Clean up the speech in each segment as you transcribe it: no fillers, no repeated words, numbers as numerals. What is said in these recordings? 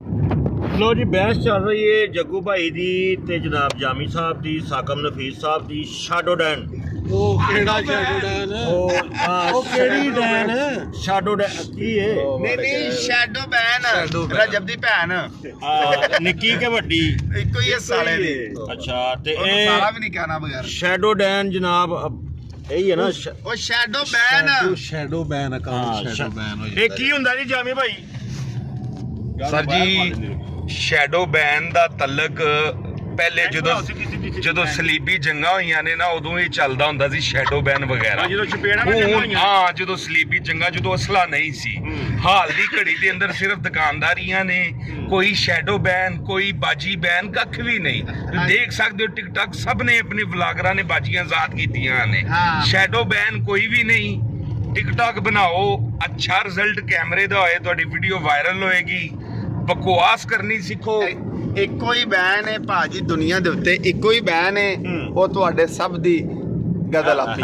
ਲੋ ਜੀ ਬਹਿਸ ਚੱਲ ਰਹੀ ਹੈ ਜੱਗੂ ਭਾਈ ਦੀ ਤੇ ਜਨਾਬ ਜਾਮੀ ਸਾਹਿਬ ਦੀ, ਸਾਕਮ ਨਫੀਸ ਸਾਹਿਬ ਦੀ। ਸ਼ੈਡੋ ਡੈਨ ਉਹ ਕਿਹੜਾ ਸ਼ੈਡੋ ਡੈਨ? ਉਹ ਕਿਹੜੀ ਡੈਨ? ਸ਼ੈਡੋ ਡੈਨ ਕੀ ਹੈ? ਨਹੀਂ ਸ਼ੈਡੋ ਬੈਨ ਰਜਬ ਦੀ ਭੈਣ ਨਿੱਕੀ ਕੇ ਵੱਡੀ ਇੱਕੋ ਹੀ ਸਾਲੇ ਦੀ। ਅੱਛਾ ਤੇ ਇਹ ਸਾਰਾ ਇਹ ਵੀ ਨਹੀਂ ਕਹਿਣਾ ਬਗੈਰ ਸ਼ੈਡੋ ਡੈਨ ਜਨਾਬ ਇਹੀ ਹੈ ਨਾ ਉਹ shadow ban. Shadow ban account shadow ban ਹੋ ਇਹ ਕੀ ਹੁੰਦਾ ਜੀ ਜਾਮੀ ਭਾਈ? ਸਰ ਜੀ ਸ਼ੈਡੋ ਬੈਨ ਦਾ ਤਲਕ ਪਹਿਲੇ ਜਦੋਂ ਸਲੀਬੀ ਜੰਗਾਂ ਹੋਈਆਂ ਨੇ ਨਾ ਉਦੋਂ ਹੀ ਚੱਲਦਾ ਹੁੰਦਾ ਸੀ ਸ਼ੈਡੋ ਬੈਨ ਵਗੈਰਾ। ਜਦੋਂ ਚਪੇੜਾਂ ਵਿੱਚ ਹੋਈਆਂ ਹਾਂ ਜਦੋਂ ਸਲੀਬੀ ਜੰਗਾਂ ਜਦੋਂ ਅਸਲਾ ਨਹੀਂ ਸੀ। ਹਾਲ ਦੀ ਘੜੀ ਦੇ ਅੰਦਰ ਸਿਰਫ ਦੁਕਾਨਦਾਰੀਆਂ ਨੇ, ਕੋਈ ਸ਼ੈਡੋ ਬੈਨ ਕੋਈ ਬਾਜੀ ਬੈਨ ਕੱਖ ਵੀ ਨਹੀਂ। ਦੇਖ ਸਕਦੇ ਹੋ ਟਿਕਟੌਕ ਸਭ ਨੇ ਆਪਣੇ ਵਲਾਗਰਾਂ ਨੇ ਬਾਜੀਆਂ ਆਜ਼ਾਦ ਕੀਤੀਆਂ ਨੇ। ਸ਼ੈਡੋ ਬੈਨ ਕੋਈ ਵੀ ਨਹੀਂ। ਟਿਕਟੌਕ ਬਣਾਓ, ਅੱਛਾ ਰਿਜ਼ਲਟ ਕੈਮਰੇ ਦਾ ਹੋਏ, ਤੁਹਾਡੀ ਵੀਡੀਓ ਵਾਇਰਲ ਹੋਏਗੀ। ਬਕਵਾਸ ਕਰਨੀ ਸਿੱਖੋ। ਇੱਕੋ ਹੀ ਬੈਨ ਹੈ ਭਾਜੀ ਦੁਨੀਆ ਦੇ ਉੱਤੇ, ਇੱਕੋ ਹੀ ਬੈਨ ਹੈ। ਉਹ ਤੁਹਾਡੇ ਸਭ ਦੀ ਗਦਲਾਪੀ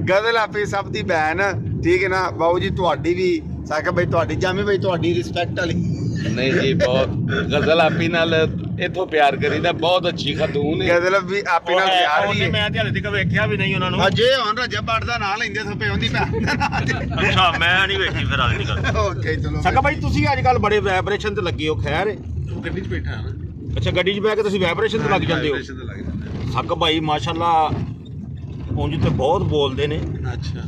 ਗਦਲਾਪੀ ਸਭ ਦੀ ਬੈਨ। ਠੀਕ ਹੈ ਨਾ ਬਾਬੂ ਜੀ? ਤੁਹਾਡੀ ਵੀ ਸਾਕਬ ਭਾਈ, ਤੁਹਾਡੀ ਜਾਮੀ ਭਾਈ, ਤੁਹਾਡੀ ਰਿਸਪੈਕਟ ਵਾਲੀ। ਨਹੀਂ ਜੀ ਬਹੁਤ ਗਜ਼ਲ ਆਪੀ ਨਾਲ ਇਥੋਂ ਪਿਆਰ ਕਰੀਦਾ, ਬਹੁਤ ਅੱਛੀ ਖਤੂਨ ਹੈ। ਗਦਲ ਵੀ ਆਪੇ ਨਾਲ ਪਿਆਰ ਵੀ ਹੈ। ਮੈਂ ਤੇ ਹਲੇ ਤੱਕ ਵੇਖਿਆ ਵੀ ਨਹੀਂ ਉਹਨਾਂ ਨੂੰ। ਅਜੇ ਹੁਣ ਰਜਬ ਬੜ ਦਾ ਨਾਂ ਲੈਂਦੇ ਸਪੇ ਉਹਦੀ ਭੈਣ ਦਾ ਨਾਂ। ਅੱਛਾ ਮੈਂ ਨਹੀਂ ਵੇਖੀ ਫਿਰ ਆਹ ਗੱਲ। ਓਕੇ ਚਲੋ ਸਾਕਾ ਭਾਈ ਤੁਸੀਂ ਅੱਜ ਕੱਲ ਬੜੇ ਵਾਈਬ੍ਰੇਸ਼ਨ ਤੇ ਲੱਗੇ ਹੋ। ਖੈਰ ਹੈ? ਗੱਡੀ 'ਚ ਬੈਠਾ ਨਾ। ਅੱਛਾ ਗੱਡੀ 'ਚ ਬਹਿ ਕੇ ਤੁਸੀਂ ਵਾਈਬ੍ਰੇਸ਼ਨ ਤੇ ਲੱਗ ਜਾਂਦੇ ਹੋ। ਸਾਕਾ ਭਾਈ ਮਾਸ਼ਾਅੱਲਾ ਉਂਝ ਤੇ ਬਹੁਤ ਬੋਲਦੇ ਨੇ। ਅੱਛਾ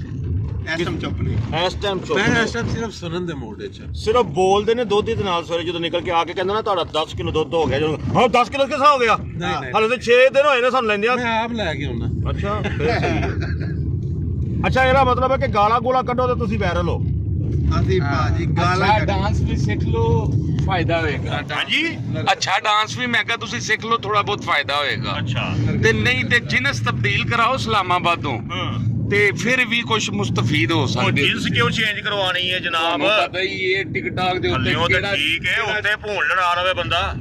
ਐਸਮ ਚੁੱਪ ਨਹੀਂ। ਇਸ ਟਾਈਮ ਚੁੱਪ ਮੈਂ ਨੇ। ਇਸ ਟਾਈਮ ਸਿਰਫ ਸੁਣਨ ਦੇ ਮੂਡ 'ਚ। ਸਿਰਫ ਬੋਲਦੇ ਨੇ ਦੁੱਧ ਦੇ ਨਾਲ। ਸਵੇਰੇ ਜਦੋਂ ਨਿਕਲ ਕੇ ਆ ਕੇ ਕਹਿੰਦਾ ਨਾ ਤੁਹਾਡਾ 10 ਕਿਲੋ ਦੁੱਧ ਹੋ ਗਿਆ, ਜਦੋਂ ਹਾਂ 10 ਕਿਲੋ ਕਿਸ ਹੋ ਗਿਆ? ਨਹੀਂ। ਹਲੇ ਤੇ 6 ਦਿਨ ਹੋਏ ਨੇ ਸਾਨੂੰ ਲੈਂਦਿਆਂ। ਮੈਂ ਆਪ ਲੈ ਕੇ ਆਉਣਾ। ਅੱਛਾ ਫਿਰ ਸਹੀ ਹੈ। ਅੱਛਾ ਇਹਦਾ ਮਤਲਬ ਹੈ ਕਿ ਗਾਲਾਂ ਗੋਲਾ ਕੱਢੋ ਤੇ ਤੁਸੀਂ ਵਾਇਰਲ ਹੋ। ਅਸੀਂ ਭਾਜੀ ਗਾਲਾਂ ਡਾਂਸ ਵੀ ਸਿੱਖ ਲੋ, ਫਾਇਦਾ ਹੋਏਗਾ। ਹਾਂਜੀ ਅੱਛਾ ਡਾਂਸ ਵੀ ਮੈਂ ਕਿਹਾ ਤੁਸੀਂ ਸਿੱਖ ਲਓ, ਥੋੜਾ ਬਹੁਤ ਫਾਇਦਾ ਹੋਏਗਾ। ਅੱਛਾ ਤੇ ਨਹੀਂ ਤੇ ਜਿਨਸ ਤਬਦੀਲ ਕਰਾਓ ਇਸਲਾਮਾਬਾਦੋਂ ਹਾਂ ਤੇ ਫਿਰ ਵੀ ਕੁਝ ਮੁਸਤਫੀਦ ਹੋ ਉਹ ਸਕਦੇ। ਜਿੰਸ ਕਿਉਂ ਚੇਂਜ ਕਰਵਾਉਣੀ ਹੈ ਜਨਾਬ? ਤੁਹਾਨੂੰ ਪਤਾ ਹੀ ਇਹ ਟਿਕਟੌਕ ਦੇ ਉੱਤੇ ਹਲਿਓ ਤੇ ਠੀਕ ਹੈ, ਉੱਤੇ ਭੂਣ ਲੜਾ ਰਵੇ ਬੰਦਾ।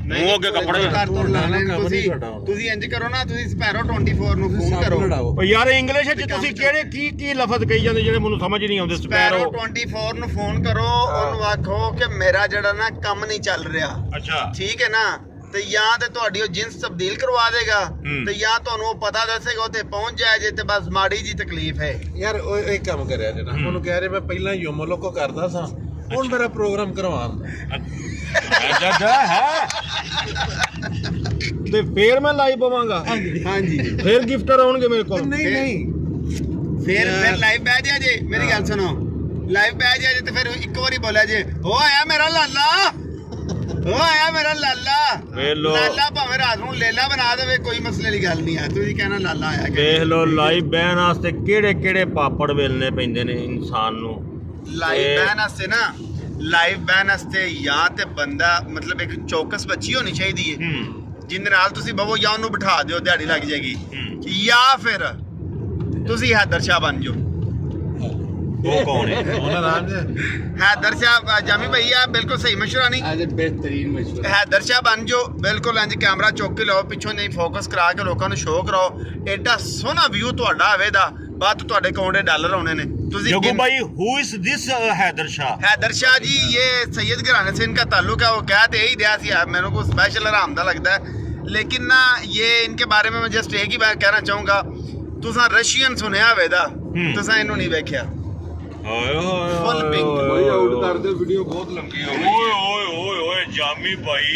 ਉਹ ਅੱਗੇ ਕੱਪੜੇ ਘਰ ਤੋਂ ਲਾਣੇ ਕੰਮ ਤੁਸੀਂ ਨਹੀਂ ਤੁਹਾਡਾ। ਤੁਸੀਂ ਇੰਜ ਕਰੋ ਨਾ, ਤੁਸੀਂ ਸਪੈਰੋ 24 ਨੂੰ ਫੋਨ ਕਰੋ। ਉਹ ਯਾਰ ਇੰਗਲਿਸ਼ ਵਿੱਚ ਤੁਸੀਂ ਕਿਹੜੇ ਕੀ ਲਫ਼ਜ਼ ਕਹੀ ਜਾਂਦੇ ਜਿਹੜੇ ਮੈਨੂੰ ਸਮਝ ਨਹੀਂ ਆਉਂਦੇ? ਸਪੈਰੋ ਸਪੈਰੋ 24 ਨੂੰ ਫੋਨ ਕਰੋ, ਉਹਨੂੰ ਆਖੋ ਕਿ ਮੇਰਾ ਜਿਹੜਾ ਨਾ ਕੰਮ ਨਹੀਂ ਚੱਲ ਰਿਹਾ। ਅੱਛਾ ਠੀਕ ਹੈ ਨਾ? ਤੇ ਜਾਂ ਤੇ ਤੁਹਾਡੀ ਉਹ ਜਿੰਸ ਤਬਦੀਲ ਕਰਵਾ ਦੇਗਾ, ਤੇ ਜਾਂ ਤੁਹਾਨੂੰ ਉਹ ਪਤਾ ਦੱਸੇਗਾ, ਉੱਥੇ ਪਹੁੰਚ ਜਾਏ ਜੇ ਤੇ ਬਸ ਮਾੜੀ ਜੀ ਤਕਲੀਫ ਹੈ। ਯਾਰ ਉਹ ਇੱਕ ਕੰਮ ਕਰਿਆ ਜਨਾ, ਉਹਨੂੰ ਕਹਿ ਰਿਹਾ ਮੈਂ ਪਹਿਲਾਂ ਯੋਮੋਲੋ ਕੋ ਕਰਦਾ ਸਾਂ, ਹੁਣ ਮੇਰਾ ਪ੍ਰੋਗਰਾਮ ਕਰਵਾਉਣ। ਹੈ ਤੇ ਫੇਰ ਮੈਂ ਲਾਈਵ ਪਵਾਂਗਾ। ਹਾਂਜੀ ਫੇਰ ਗਿਫਟਰ ਆਉਣਗੇ ਮੇਰੇ ਕੋਲ। ਨਹੀਂ ਫਿਰ ਲਾਈਵ ਬਹਿ ਜਾ ਜੇ। ਮੇਰੀ ਗੱਲ ਸੁਣੋ, ਲਾਈਵ ਬਹਿ ਜਾ ਜੇ ਤੇ ਫਿਰ ਇੱਕ ਵਾਰੀ ਬੋਲਿਆ ਜੇ ਹੋ ਆਇਆ ਮੇਰਾ ਲਾਲਾ, ਹੋ ਆਇਆ ਮੇਰਾ ਲਾਲਾ। ਵੇਖ ਲੋ ਲਾਲਾ ਭਾਵੇਂ ਰਾਤ ਨੂੰ ਲੇਲਾ ਬਣਾ ਦੇਵੇ, ਕੋਈ ਮਸਲੇ ਦੀ ਗੱਲ ਨਹੀਂ ਹੈ। ਤੁਸੀਂ ਕਹਿਣਾ ਲਾਲਾ ਆਇਆ। ਵੇਖ ਲੋ ਲਾਈਵ ਬਹਿਣ ਵਾਸਤੇ ਕਿਹੜੇ ਕਿਹੜੇ ਪਾਪੜ ਵੇਲਣੇ ਪੈਂਦੇ ਨੇ ਇਨਸਾਨ ਨੂੰ। ਲਾਈਵ ਬੈਨ ਵਾਸਤੇ ਨਾ, ਲਾਈਵ ਬੈਨ ਵਾਸਤੇ ਜਾਂ ਤੇ ਬੰਦਾ ਮਤਲਬ ਇੱਕ ਚੌਕਸ ਬੱਚੀ ਹੋਣੀ ਚਾਹੀਦੀ ਹੈ ਜਿਹਦੇ ਨਾਲ ਤੁਸੀਂ ਬਵੋ, ਜਾਂ ਉਹਨੂੰ ਬਿਠਾ ਦਿਓ ਦਿਹਾੜੀ ਲੱਗ ਜਾਏਗੀ, ਜਾਂ ਫਿਰ ਤੁਸੀਂ ਹੈਦਰ ਸ਼ਾਹ ਬਣ ਜਾਓ। ਉਹ ਕੌਣ ਹੈ? ਉਹਨਾਂ ਨਾਮ ਹੈ ਹੈਦਰ ਸ਼ਾਹ ਜਾਮੀ ਭਈਆ ਬਿਲਕੁਲ ਸਹੀ ਮਸ਼ਵਰਾ ਨਹੀਂ। ਅੱਜ ਬਿਹਤਰੀਨ ਮਸ਼ਵਰਾ। ਹੈਦਰ ਸ਼ਾਹ ਬਣ ਜਾਓ ਬਿਲਕੁਲ। ਇੰਜ ਕੈਮਰਾ ਚੁੱਕ ਕੇ ਲਓ, ਪਿੱਛੋਂ ਨਹੀਂ ਫੋਕਸ ਕਰਾ ਕੇ ਲੋਕਾਂ ਨੂੰ ਸ਼ੋਅ ਕਰਾਓ। ਐਡਾ ਸੋਹਣਾ ਵਿਊ ਤੁਹਾਡਾ ਆਵੇਗਾ, ਬਾਅਦ ਤੁਹਾਡੇ ਅਕਾਊਂਟ 'ਚ ਡਾਲਰ ਆਉਣੇ ਨੇ। ਤੁਸੀਂ जग्गू भाई who is this Haidar Shah? Haidar Shah ji ये सैयद घराने से इनका ताल्लुक है। वो कह तो यही दिया सी, मेरे को स्पेशल आरामदा लगता है, लेकिन ना ये इनके बारे में मैं जस्ट एक ही बार कहना चाहूँगा, तुसा रशियन सुनिया होवेगा, तुसा इन्हों नहीं वेख्या। Full pink. भाई आउट कर दो, वीडियो बहुत लंबी हो गई। ओए ओए ओए ओए जामी भाई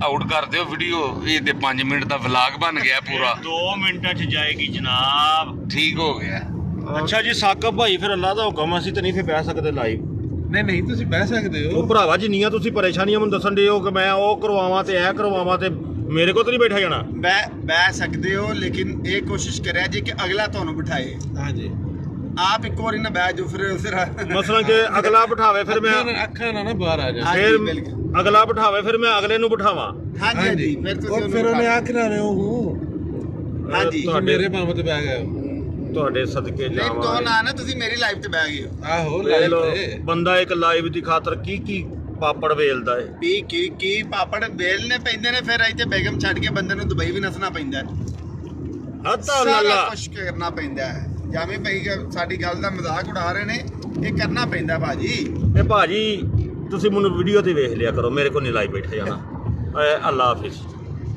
ਆਊਟ ਕਰ ਦਿਓ ਵੀਡੀਓ। ਇਹ ਤੇ 5 ਮਿੰਟ ਦਾ ਵਲੌਗ ਬਣ ਗਿਆ ਪੂਰਾ। 2 ਮਿੰਟਾਂ 'ਚ ਜਾਏਗੀ ਜਨਾਬ। ਠੀਕ ਹੋ ਗਿਆ। ਅੱਛਾ ਜੀ ਸਾਕਬ ਭਾਈ, ਫਿਰ ਅੱਲਾ ਦਾ ਹੁਕਮ ਅਸੀਂ ਤੇ ਨਹੀਂ ਫਿਰ ਬਹਿ ਸਕਦੇ ਲਾਈਵ। ਨਹੀਂ ਤੁਸੀਂ ਬਹਿ ਸਕਦੇ ਹੋ। ਉਹ ਭਰਾਵਾ ਜਿੰਨੀਆਂ ਤੁਸੀਂ ਪਰੇਸ਼ਾਨੀਆਂ ਮੈਨੂੰ ਦੱਸਣ ਦੇ ਹੋ ਕਿ ਮੈਂ ਉਹ ਕਰਵਾਵਾਂ ਤੇ ਇਹ ਕਰਵਾਵਾਂ, ਤੇ ਮੇਰੇ ਕੋਲ ਤਾਂ ਨਹੀਂ ਬੈਠਾ ਜਾਣਾ। ਬਹਿ ਸਕਦੇ ਹੋ, ਲੇਕਿਨ ਇਹ ਕੋਸ਼ਿਸ਼ ਕਰਿਆ ਜੇ ਕਿ ਅਗਲਾ ਤੁਹਾਨੂੰ ਬਿਠਾਏ। ਹਾਂਜੀ ਆਪ ਇੱਕ ਵਾਰੀ ਨਾ ਬਹਿ ਜਾਓ, ਫਿਰ ਮਸਲਾਂ ਕਿ ਅਗਲਾ ਬਿਠਾਵੇ ਫਿਰ ਮੈਂ ਅੱਖਾਂ ਨਾ ਬਾਹਰ ਆ ਜਾ। ਫਿਰ ਅਗਲਾ ਬਿਠਾਵੇ ਫਿਰ ਮੈਂ ਅਗਲੇ ਨੂੰ ਬਿਠਾਵਾਂ। ਹਾਂਜੀ ਹਾਂਜੀ ਫਿਰ ਤੁਸੀਂ ਫਿਰ ਉਹਨੇ ਆਖ ਨਾ ਰਹੇ ਹੋ। ਹਾਂਜੀ ਮੇਰੇ ਭਾਵੇਂ ਤੇ ਬਹਿ ਗਏ ਹੋ। ਤੁਹਾਡੇ ਸਦਕੇ ਨਹੀਂ ਤੋਂ ਜਾਵਾਂ। ਨਾ ਤੁਸੀਂ ਮੇਰੀ ਲਾਈਫ ਤੇ ਬਹਿ ਗਏ ਹੋ। ਆਹੋ ਵੇਖ ਲਓ, ਲਾਈਵ ਤੇ ਬੰਦਾ ਇੱਕ ਲਾਈਵ ਦੀ ਖਾਤਰ ਕੀ ਪਾਪੜ ਵੇਲਦਾ ਏ। ਕੀ ਪਾਪੜ ਵੇਲਨੇ ਪੈਂਦੇ ਨੇ। ਫਿਰ ਇੱਥੇ ਬੇਗਮ ਛੱਡ ਕੇ ਬੰਦੇ ਨੂੰ ਦੁਬਈ ਵੀ ਨਸਣਾ ਪੈਂਦਾ ਹੈ। ਹੱਤਾ ਸਾਰਾ ਅੱਲਾ ਕੁਝ ਕਰਨਾ ਪੈਂਦਾ ਹੈ। ਜਾਮੀ ਭਾਈ ਸਾਡੀ ਗੱਲ ਦਾ ਮਜ਼ਾਕ ਉਡਾ ਰਹੇ ਨੇ। ਇਹ ਕਰਨਾ ਪੈਂਦਾ ਭਾਜੀ। ਇਹ ਭਾਜੀ ਤੁਸੀਂ ਮੈਨੂੰ ਵੀਡੀਓ ਤੇ ਵੇਖ ਲਿਆ ਕਰੋ, ਮੇਰੇ ਕੋਲ ਨਹੀਂ ਲਾਈ ਬੈਠਾ ਜਾਣਾ। ਅੱਲਾ ਹਾਫਿਜ਼।